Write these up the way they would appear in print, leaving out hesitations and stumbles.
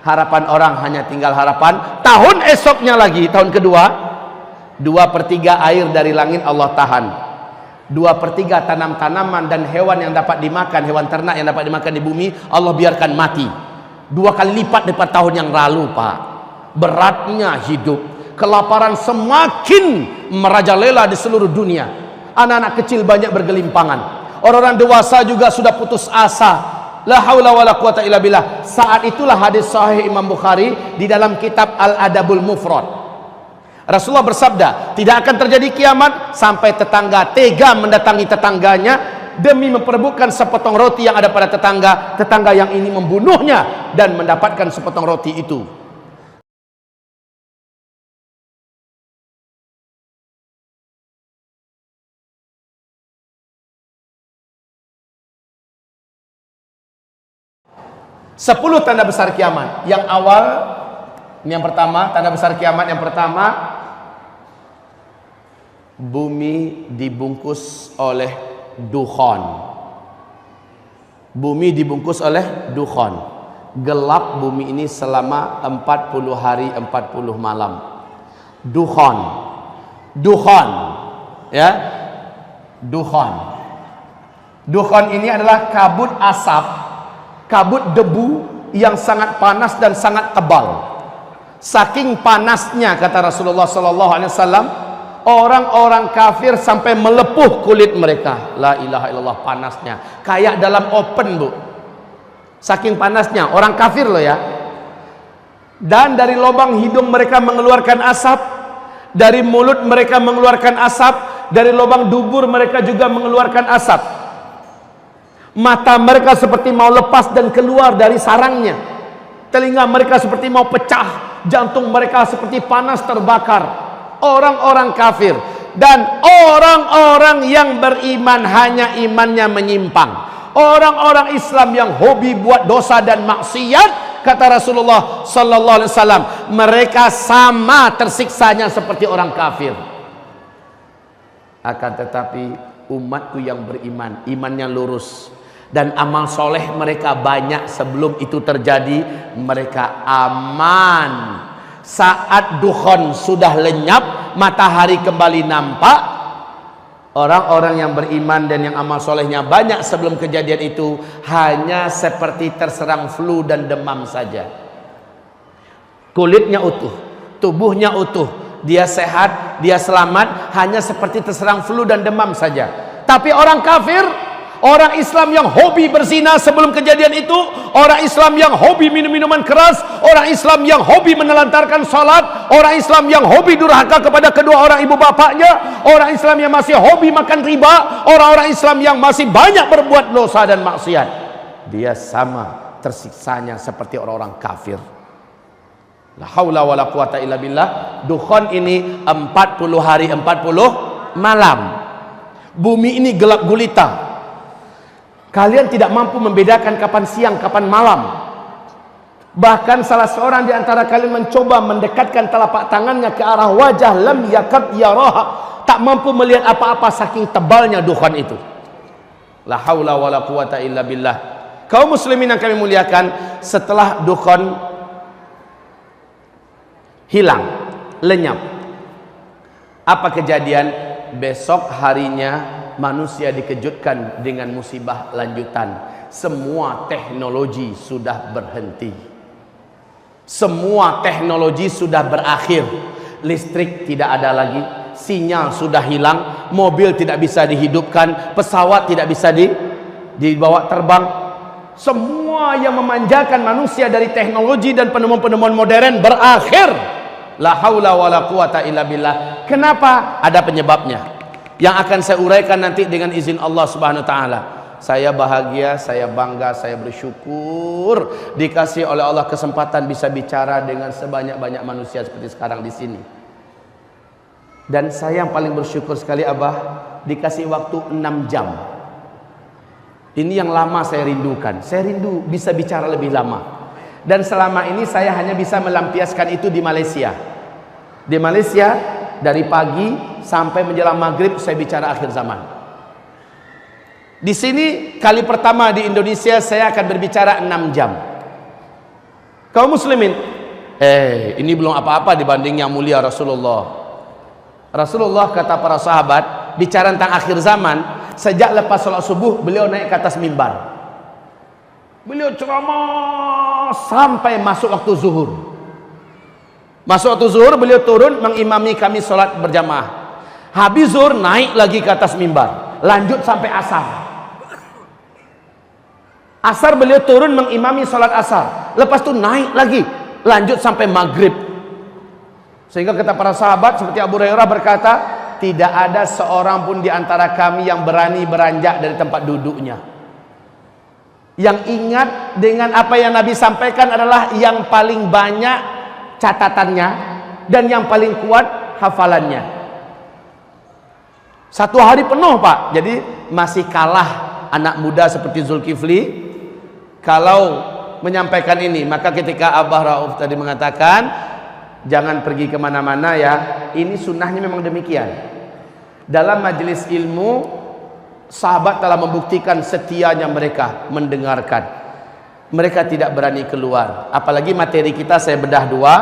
Harapan orang hanya tinggal harapan. Tahun esoknya lagi, tahun kedua, 2/3 air dari langit Allah tahan. 2/3 tanam-tanaman dan hewan yang dapat dimakan, hewan ternak yang dapat dimakan di bumi, Allah biarkan mati. 2 kali lipat daripada tahun yang lalu, Pak. Beratnya hidup. Kelaparan semakin merajalela di seluruh dunia. Anak-anak kecil banyak bergelimpangan. Orang-orang dewasa juga sudah putus asa. La haula wala quwata illa billah. Saat itulah hadis sahih Imam Bukhari di dalam kitab Al-Adabul Mufrad. Rasulullah bersabda, tidak akan terjadi kiamat sampai tetangga tega mendatangi tetangganya demi memperebutkan sepotong roti yang ada pada tetangga yang ini membunuhnya dan mendapatkan sepotong roti itu. Sepuluh tanda besar kiamat. Yang awal, ini yang pertama, tanda besar kiamat yang pertama, bumi dibungkus oleh dukhan. Bumi dibungkus oleh dukhan. Gelap bumi ini selama 40 hari 40 malam. Dukhan. Dukhan. Ya. Dukhan. Dukhan ini adalah kabut asap, kabut debu yang sangat panas dan sangat tebal. Saking panasnya, kata Rasulullah SAW, orang-orang kafir sampai melepuh kulit mereka. La ilaha illallah, panasnya kayak dalam open, Bu. Saking panasnya, orang kafir loh ya. Dan dari lubang hidung mereka mengeluarkan asap, dari mulut mereka mengeluarkan asap, dari lubang dubur mereka juga mengeluarkan asap. Mata mereka seperti mau lepas dan keluar dari sarangnya. Telinga mereka seperti mau pecah. Jantung mereka seperti panas terbakar. Orang-orang kafir. Dan orang-orang yang beriman hanya imannya menyimpang. Orang-orang Islam yang hobi buat dosa dan maksiat, kata Rasulullah sallallahu alaihi wasallam, mereka sama tersiksanya seperti orang kafir. Akan tetapi umatku yang beriman, imannya lurus, dan amal soleh mereka banyak sebelum itu terjadi, mereka aman. Saat dukhan sudah lenyap, matahari kembali nampak, orang-orang yang beriman dan yang amal solehnya banyak sebelum kejadian itu hanya seperti terserang flu dan demam saja. Kulitnya utuh, tubuhnya utuh, dia sehat, dia selamat, hanya seperti terserang flu dan demam saja. Tapi orang kafir, orang Islam yang hobi berzina sebelum kejadian itu, orang Islam yang hobi minum minuman keras, orang Islam yang hobi menelantarkan salat, orang Islam yang hobi durhaka kepada kedua orang ibu bapaknya, orang Islam yang masih hobi makan riba, orang-orang Islam yang masih banyak berbuat dosa dan maksiat, dia sama tersiksanya seperti orang-orang kafir. La haula wala quwata illa billah. Dukhan ini 40 hari 40 malam. Bumi ini gelap gulita. Kalian tidak mampu membedakan kapan siang, kapan malam. Bahkan salah seorang di antara kalian mencoba mendekatkan telapak tangannya ke arah wajah, lam yakad yaraha, tak mampu melihat apa-apa saking tebalnya dukhan itu. La haula wala quwata illa billah. Kaum muslimin yang kami muliakan, setelah dukhan hilang, lenyap, apa kejadian? Besok harinya manusia dikejutkan dengan musibah lanjutan. Semua teknologi sudah berhenti. Semua teknologi sudah berakhir. Listrik tidak ada lagi, sinyal sudah hilang, mobil tidak bisa dihidupkan, pesawat tidak bisa dibawa terbang. Semua yang memanjakan manusia dari teknologi dan penemuan-penemuan modern berakhir. La haula wala quwata illa billah. Kenapa? Ada penyebabnya yang akan saya uraikan nanti dengan izin Allah Subhanahu wa taala. Saya bahagia, saya bangga, saya bersyukur dikasih oleh Allah kesempatan bisa bicara dengan sebanyak-banyak manusia seperti sekarang di sini. Dan saya yang paling bersyukur sekali, Abah, dikasih waktu 6 jam. Ini yang lama saya rindukan. Saya rindu bisa bicara lebih lama. Dan selama ini saya hanya bisa melampiaskan itu di Malaysia. Di Malaysia dari pagi sampai menjelang maghrib saya bicara akhir zaman. Di sini kali pertama di Indonesia saya akan berbicara 6 jam. Kaum muslimin, ini belum apa-apa dibanding yang mulia Rasulullah. Rasulullah kata para sahabat, bicara tentang akhir zaman, sejak lepas sholat subuh beliau naik ke atas mimbar. Beliau ceramah sampai masuk waktu zuhur. Masuk waktu zuhur beliau turun mengimami kami sholat berjamaah. Habis zuhur naik lagi ke atas mimbar, lanjut sampai asar. Asar beliau turun mengimami sholat asar. Lepas itu naik lagi, lanjut sampai maghrib. Sehingga kata para sahabat seperti Abu Hurairah berkata, tidak ada seorang pun di antara kami yang berani beranjak dari tempat duduknya. Yang ingat dengan apa yang Nabi sampaikan adalah yang paling banyak catatannya dan yang paling kuat hafalannya. Satu hari penuh Pak, jadi masih kalah anak muda seperti Zulkifli kalau menyampaikan ini. Maka ketika Abah Rauf tadi mengatakan jangan pergi kemana-mana ya, ini sunnahnya memang demikian. Dalam majelis ilmu, sahabat telah membuktikan setianya mereka mendengarkan. Mereka tidak berani keluar. Apalagi materi kita saya bedah dua,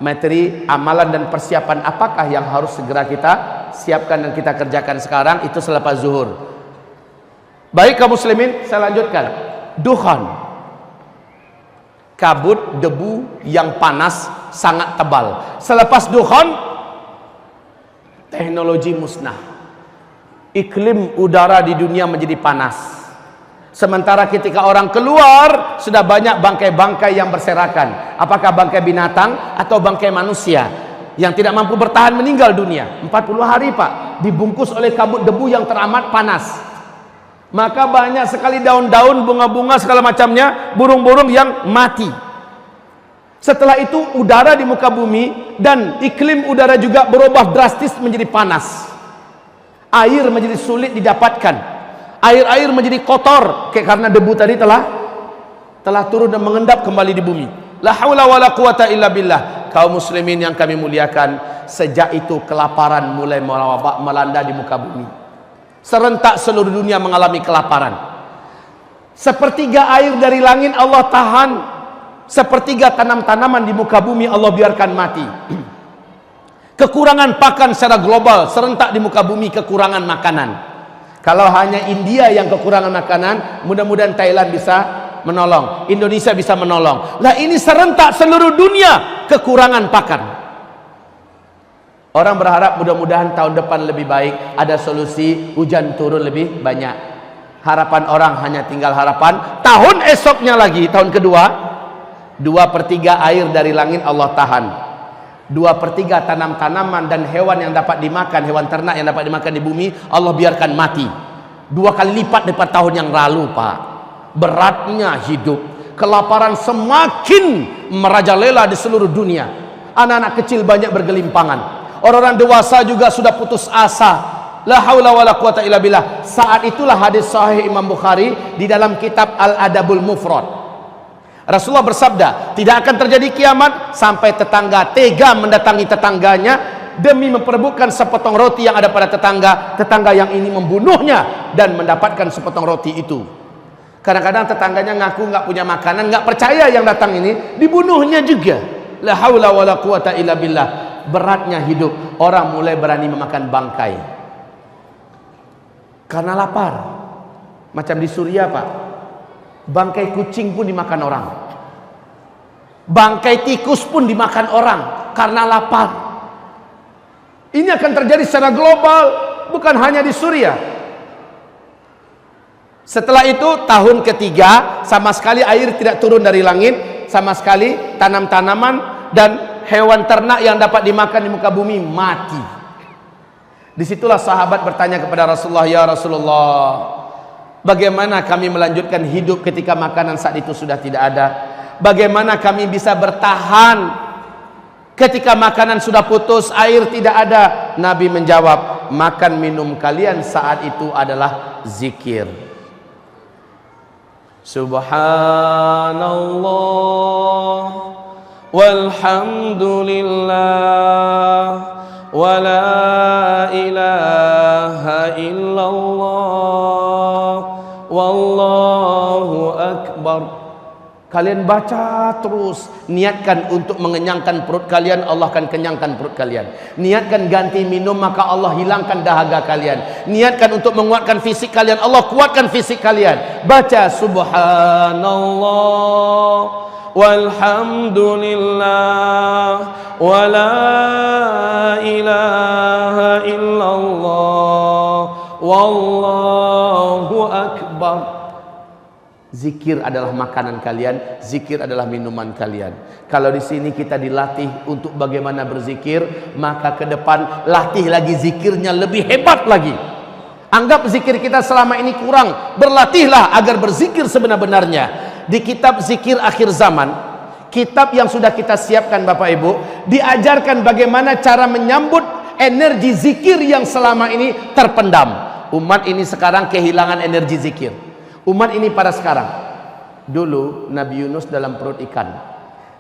materi amalan dan persiapan apakah yang harus segera kita siapkan dan kita kerjakan sekarang, itu selepas zuhur. Baik kaum muslimin, saya lanjutkan. Dukhan, kabut debu yang panas sangat tebal. Selepas dukhan, teknologi musnah. Iklim udara di dunia menjadi panas. Sementara ketika orang keluar, sudah banyak bangkai-bangkai yang berserakan. Apakah bangkai binatang atau bangkai manusia yang tidak mampu bertahan meninggal dunia. 40 hari Pak, dibungkus oleh kabut debu yang teramat panas. Maka banyak sekali daun-daun, bunga-bunga segala macamnya, burung-burung yang mati. Setelah itu udara di muka bumi dan iklim udara juga berubah drastis menjadi panas. Air menjadi sulit didapatkan. Air-air menjadi kotor karena debu tadi telah turun dan mengendap kembali di bumi. La haula wala quwata illa billah. Kaum muslimin yang kami muliakan, sejak itu kelaparan mulai melanda di muka bumi. Serentak seluruh dunia mengalami kelaparan. Sepertiga air dari langit Allah tahan, sepertiga tanam-tanaman di muka bumi Allah biarkan mati. Kekurangan pakan secara global, serentak di muka bumi kekurangan makanan. Kalau hanya India yang kekurangan makanan, mudah-mudahan Thailand bisa menolong, Indonesia bisa menolong. Lah ini serentak seluruh dunia kekurangan pakan. Orang berharap mudah-mudahan tahun depan lebih baik, ada solusi, hujan turun lebih banyak. Harapan orang hanya tinggal harapan. Tahun esoknya lagi, tahun kedua, 2/3 air dari langit Allah tahan. 2/3 tanam-tanaman dan hewan yang dapat dimakan, hewan ternak yang dapat dimakan di bumi, Allah biarkan mati. 2 kali lipat daripada tahun yang lalu Pak. Beratnya hidup, kelaparan semakin merajalela di seluruh dunia. Anak-anak kecil banyak bergelimpangan. Orang-orang dewasa juga sudah putus asa. La haula wala quwata illa billah. Saat itulah hadis sahih Imam Bukhari di dalam kitab Al-Adabul Mufrad. Rasulullah bersabda, tidak akan terjadi kiamat sampai tetangga tega mendatangi tetangganya demi memperebutkan sepotong roti yang ada pada tetangga yang ini membunuhnya dan mendapatkan sepotong roti itu. Kadang-kadang tetangganya ngaku nggak punya makanan, nggak percaya yang datang ini, dibunuhnya juga. La haula wala quwata illa billah. Beratnya hidup, orang mulai berani memakan bangkai karena lapar. Macam di Suriah Pak, bangkai kucing pun dimakan orang, bangkai tikus pun dimakan orang karena lapar. Ini akan terjadi secara global, bukan hanya di Suriah. Setelah itu tahun ketiga, sama sekali air tidak turun dari langit, sama sekali tanam-tanaman dan hewan ternak yang dapat dimakan di muka bumi mati. Disitulah sahabat bertanya kepada Rasulullah, ya Rasulullah, bagaimana kami melanjutkan hidup ketika makanan saat itu sudah tidak ada? Bagaimana kami bisa bertahan ketika makanan sudah putus, air tidak ada? Nabi menjawab, makan minum kalian saat itu adalah zikir. Subhanallah walhamdulillah wa la ilaha illallah wallahu akbar. Kalian baca terus, niatkan untuk mengenyangkan perut kalian, Allah akan kenyangkan perut kalian. Niatkan ganti minum, maka Allah hilangkan dahaga kalian. Niatkan untuk menguatkan fisik kalian, Allah kuatkan fisik kalian. Baca subhanallah walhamdulillah wa la ilaha illallah wallahu akbar. Zikir adalah makanan kalian, zikir adalah minuman kalian. Kalau di sini kita dilatih untuk bagaimana berzikir, maka ke depan latih lagi zikirnya lebih hebat lagi. Anggap zikir kita selama ini kurang, berlatihlah agar berzikir sebenar-benarnya. Di kitab Zikir Akhir Zaman, kitab yang sudah kita siapkan Bapak Ibu, diajarkan bagaimana cara menyambut energi zikir yang selama ini terpendam. Umat ini sekarang kehilangan energi zikir. Umat ini pada sekarang, dulu Nabi Yunus dalam perut ikan.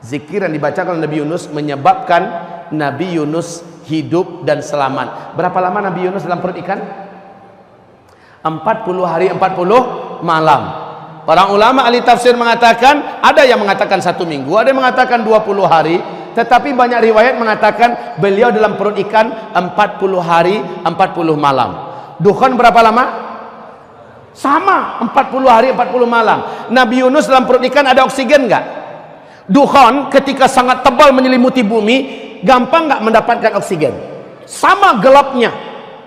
Zikir yang dibacakan oleh Nabi Yunus menyebabkan Nabi Yunus hidup dan selamat. Berapa lama Nabi Yunus dalam perut ikan? 40 hari 40 malam. Orang ulama ahli tafsir mengatakan, ada yang mengatakan 1 minggu, ada yang mengatakan 20 hari. Tetapi banyak riwayat mengatakan beliau dalam perut ikan 40 hari 40 malam. Dukhan berapa lama? Sama, 40 hari 40 malam. Nabi Yunus dalam perut ikan ada oksigen enggak? Dukhan ketika sangat tebal menyelimuti bumi, gampang enggak mendapatkan oksigen? Sama gelapnya,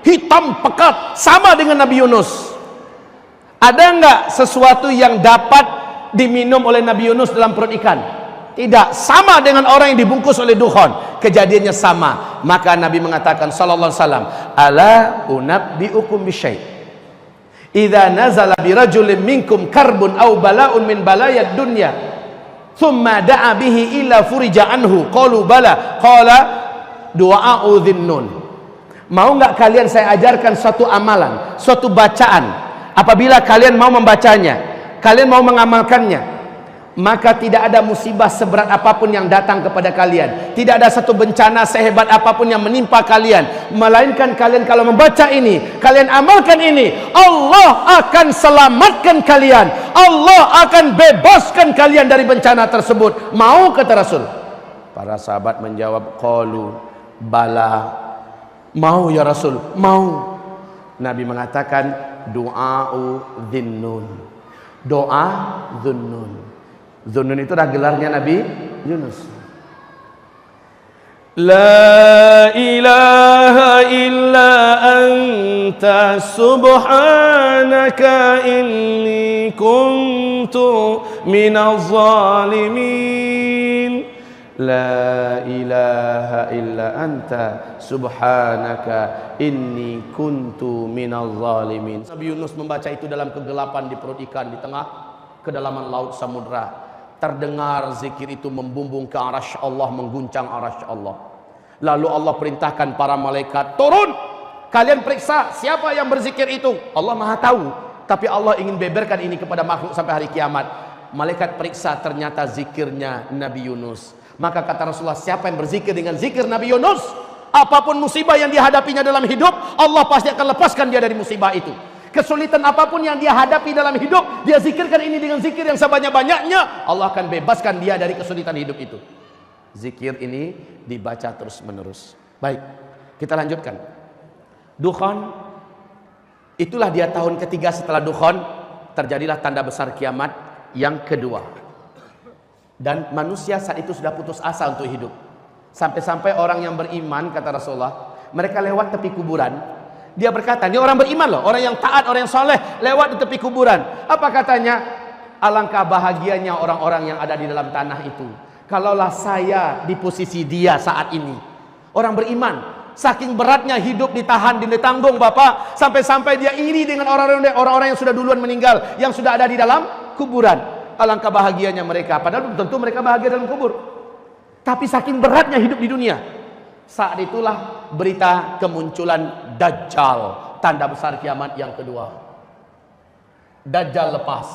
hitam pekat, sama dengan Nabi Yunus. Ada enggak sesuatu yang dapat diminum oleh Nabi Yunus dalam perut ikan? Tidak, sama dengan orang yang dibungkus oleh dukhan. Kejadiannya sama. Maka Nabi mengatakan sallallahu alaihi wasallam, ala unabbiukum bisyai' idza nazala birajulin minkum karbun aw bala'un min balayad dunya thumma da'a bihi illa furija anhu qalu bala qala du'a'u dhinnun. Mau enggak kalian saya ajarkan suatu amalan, suatu bacaan, apabila kalian mau membacanya, kalian mau mengamalkannya, maka tidak ada musibah seberat apapun yang datang kepada kalian, tidak ada satu bencana sehebat apapun yang menimpa kalian, melainkan kalian kalau membaca ini, kalian amalkan ini, Allah akan selamatkan kalian, Allah akan bebaskan kalian dari bencana tersebut. Mau, kata Rasul? Para sahabat menjawab, qalu bala, mau ya Rasul, mau. Nabi mengatakan du'a'u dhinnun, doa dhunnun. Dhunnun itu adalah gelarnya Nabi Yunus. La ilaha illa anta subhanaka inni kuntu minaz zalimin. La ilaha illa anta subhanaka inni kuntu minaz zalimin. Nabi Yunus membaca itu dalam kegelapan di perut ikan, di tengah kedalaman laut samudra. Terdengar zikir itu membumbung ke arasy Allah, mengguncang arasy Allah. Lalu Allah perintahkan para malaikat, turun, kalian periksa siapa yang berzikir itu. Allah Maha tahu, tapi Allah ingin beberkan ini kepada makhluk sampai hari kiamat. Malaikat periksa, ternyata zikirnya Nabi Yunus. Maka kata Rasulullah, siapa yang berzikir dengan zikir Nabi Yunus, apapun musibah yang dihadapinya dalam hidup, Allah pasti akan lepaskan dia dari musibah itu. Kesulitan apapun yang dia hadapi dalam hidup, dia zikirkan ini dengan zikir yang sebanyak-banyaknya, Allah akan bebaskan dia dari kesulitan hidup itu. Zikir ini dibaca terus menerus. Baik, kita lanjutkan. Dukhan, itulah dia tahun ketiga setelah Dukhan, terjadilah tanda besar kiamat yang kedua. Dan manusia saat itu sudah putus asa untuk hidup. Sampai-sampai orang yang beriman, kata Rasulullah, mereka lewat tepi kuburan. Dia berkata, ini orang beriman loh, orang yang taat, orang yang soleh, lewat di tepi kuburan. Apa katanya? Alangkah bahagianya orang-orang yang ada di dalam tanah itu. Kalaulah saya di posisi dia saat ini. Orang beriman, saking beratnya hidup ditahan, ditanggung Bapak, sampai-sampai dia iri dengan orang-orang yang sudah duluan meninggal, yang sudah ada di dalam kuburan. Alangkah bahagianya mereka, padahal tentu mereka bahagia dalam kubur. Tapi saking beratnya hidup di dunia. Saat itulah berita kemunculan Dajjal, tanda besar kiamat yang kedua. Dajjal lepas.